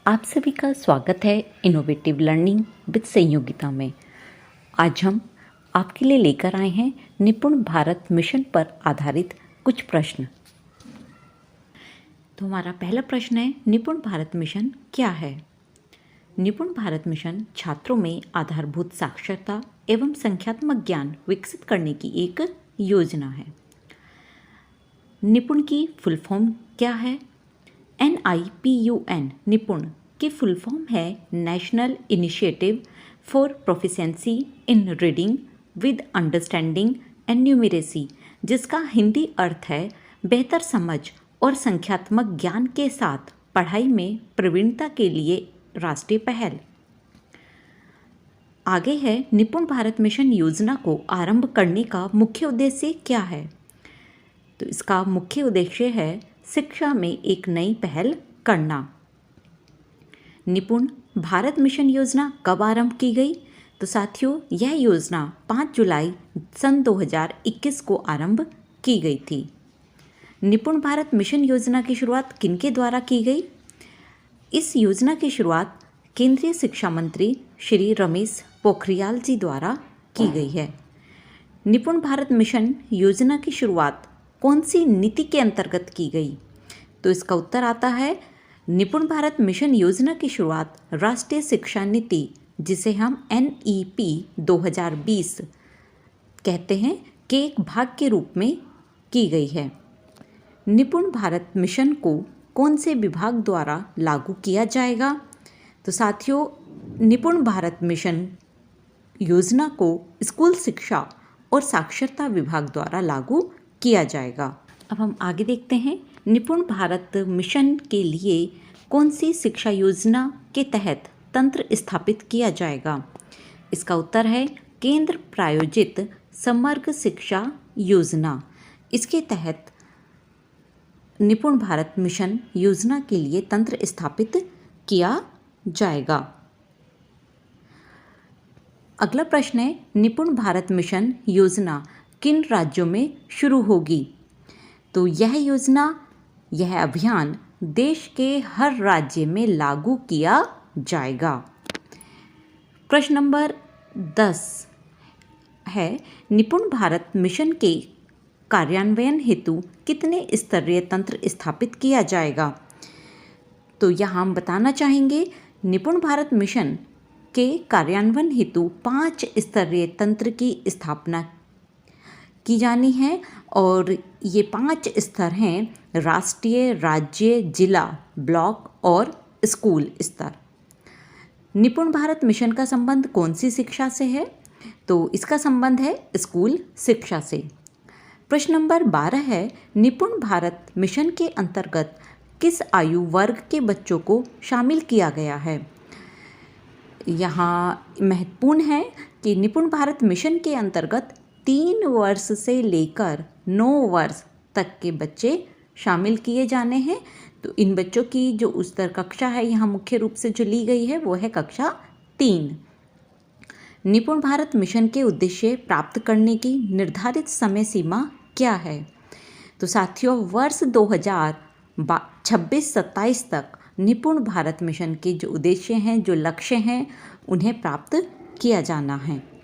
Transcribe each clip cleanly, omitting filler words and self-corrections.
आप सभी का स्वागत है इनोवेटिव लर्निंग विद संयोगिता में। आज हम आपके लिए लेकर आए हैं निपुण भारत मिशन पर आधारित कुछ प्रश्न। तो हमारा पहला प्रश्न है, निपुण भारत मिशन क्या है? निपुण भारत मिशन छात्रों में आधारभूत साक्षरता एवं संख्यात्मक ज्ञान विकसित करने की एक योजना है। निपुण की फुल फॉर्म क्या है? NIPUN निपुण की फुल फॉर्म है national initiative for proficiency in reading with understanding and numeracy, जिसका हिंदी अर्थ है बेहतर समझ और संख्यात्मक ज्ञान के साथ पढ़ाई में प्रवीणता के लिए राष्ट्रीय पहल। आगे है, निपुण भारत मिशन योजना को आरंभ करने का मुख्य उद्देश्य क्या है? तो इसका मुख्य उद्देश्य है शिक्षा में एक नई पहल करना। निपुण भारत मिशन योजना कब आरंभ की गई? तो साथियों, यह योजना 5 जुलाई सन 2021 को आरंभ की गई थी। निपुण भारत मिशन योजना की शुरुआत किनके द्वारा की गई? इस योजना की शुरुआत केंद्रीय शिक्षा मंत्री श्री रमेश पोखरियाल जी द्वारा की गई है। निपुण भारत मिशन योजना की शुरुआत कौन सी नीति के अंतर्गत की गई? तो इसका उत्तर आता है, निपुण भारत मिशन योजना की शुरुआत राष्ट्रीय शिक्षा नीति, जिसे हम NEP 2020 कहते हैं, के एक भाग के रूप में की गई है। निपुण भारत मिशन को कौन से विभाग द्वारा लागू किया जाएगा? तो साथियों, निपुण भारत मिशन योजना को स्कूल शिक्षा और साक्षरता विभाग द्वारा लागू किया जाएगा। अब हम आगे देखते हैं, निपुण भारत मिशन के लिए कौन सी शिक्षा योजना के तहत तंत्र स्थापित किया जाएगा? इसका उत्तर है केंद्र प्रायोजित समग्र शिक्षा योजना। इसके तहत निपुण भारत मिशन योजना के लिए तंत्र स्थापित किया जाएगा। अगला प्रश्न है, निपुण भारत मिशन योजना किन राज्यों में शुरू होगी? तो यह अभियान देश के हर राज्य में लागू किया जाएगा। प्रश्न नंबर 10 है, निपुण भारत मिशन के कार्यान्वयन हेतु कितने स्तरीय तंत्र स्थापित किया जाएगा? तो यहाँ हम बताना चाहेंगे, निपुण भारत मिशन के कार्यान्वयन हेतु 5 स्तरीय तंत्र की स्थापना की जानी है और ये 5 स्तर हैं राष्ट्रीय, राज्य, जिला, ब्लॉक और स्कूल स्तर। निपुण भारत मिशन का संबंध कौन सी शिक्षा से है? तो इसका संबंध है स्कूल शिक्षा से। प्रश्न नंबर 12 है, निपुण भारत मिशन के अंतर्गत किस आयु वर्ग के बच्चों को शामिल किया गया है? यहाँ महत्वपूर्ण है कि निपुण भारत मिशन के अंतर्गत 3 वर्ष से लेकर 9 वर्ष तक के बच्चे शामिल किए जाने हैं। तो इन बच्चों की जो उच्चतर कक्षा है यहाँ मुख्य रूप से जो ली गई है वो है कक्षा 3। निपुण भारत मिशन के उद्देश्य प्राप्त करने की निर्धारित समय सीमा क्या है? तो साथियों, वर्ष 2026-27 तक निपुण भारत मिशन के जो उद्देश्य हैं, जो लक्ष्य हैं, उन्हें प्राप्त किया जाना है।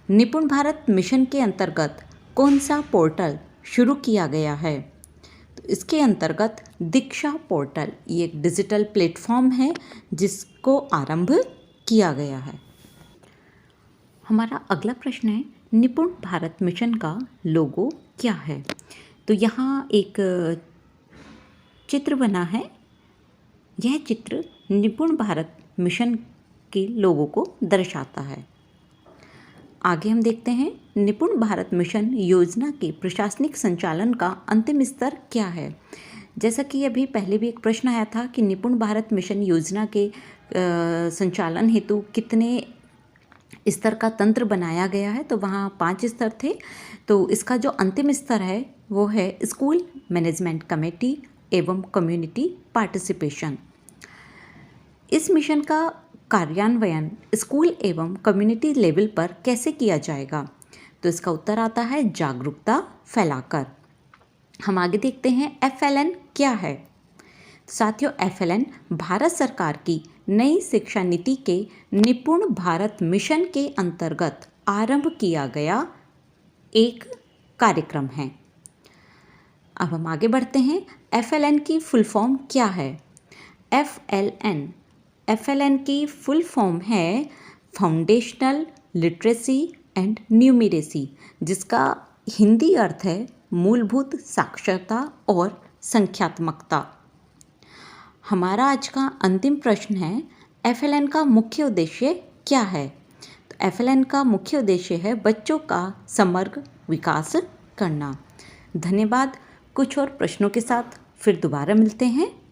निपुण भारत मिशन के अंतर्गत कौन सा पोर्टल शुरू किया गया है? तो इसके अंतर्गत दीक्षा पोर्टल, ये एक डिजिटल प्लेटफॉर्म है जिसको आरंभ किया गया है। हमारा अगला प्रश्न है, निपुण भारत मिशन का लोगो क्या है? तो यहाँ एक चित्र बना है। यह चित्र निपुण भारत मिशन के लोगो को दर्शाता है। आगे हम देखते हैं, निपुण भारत मिशन योजना के प्रशासनिक संचालन का अंतिम स्तर क्या है? जैसा कि अभी पहले भी एक प्रश्न आया था कि निपुण भारत मिशन योजना के संचालन हेतु कितने स्तर का तंत्र बनाया गया है, तो वहाँ 5 स्तर थे। तो इसका जो अंतिम स्तर है वो है स्कूल मैनेजमेंट कमेटी एवं कम्युनिटी पार्टिसिपेशन। इस मिशन का कार्यान्वयन स्कूल एवं कम्युनिटी लेवल पर कैसे किया जाएगा? तो इसका उत्तर आता है जागरूकता फैलाकर। हम आगे देखते हैं, FLN क्या है? साथियों, FLN भारत सरकार की नई शिक्षा नीति के निपुण भारत मिशन के अंतर्गत आरंभ किया गया एक कार्यक्रम है। अब हम आगे बढ़ते हैं। FLN की फुल फॉर्म क्या है? FLN की फुल फॉर्म है फाउंडेशनल लिटरेसी एंड न्यूमेरेसी, जिसका हिंदी अर्थ है मूलभूत साक्षरता और संख्यात्मकता। हमारा आज का अंतिम प्रश्न है, FLN का मुख्य उद्देश्य क्या है? तो FLN का मुख्य उद्देश्य है बच्चों का समग्र विकास करना। धन्यवाद। कुछ और प्रश्नों के साथ फिर दोबारा मिलते हैं।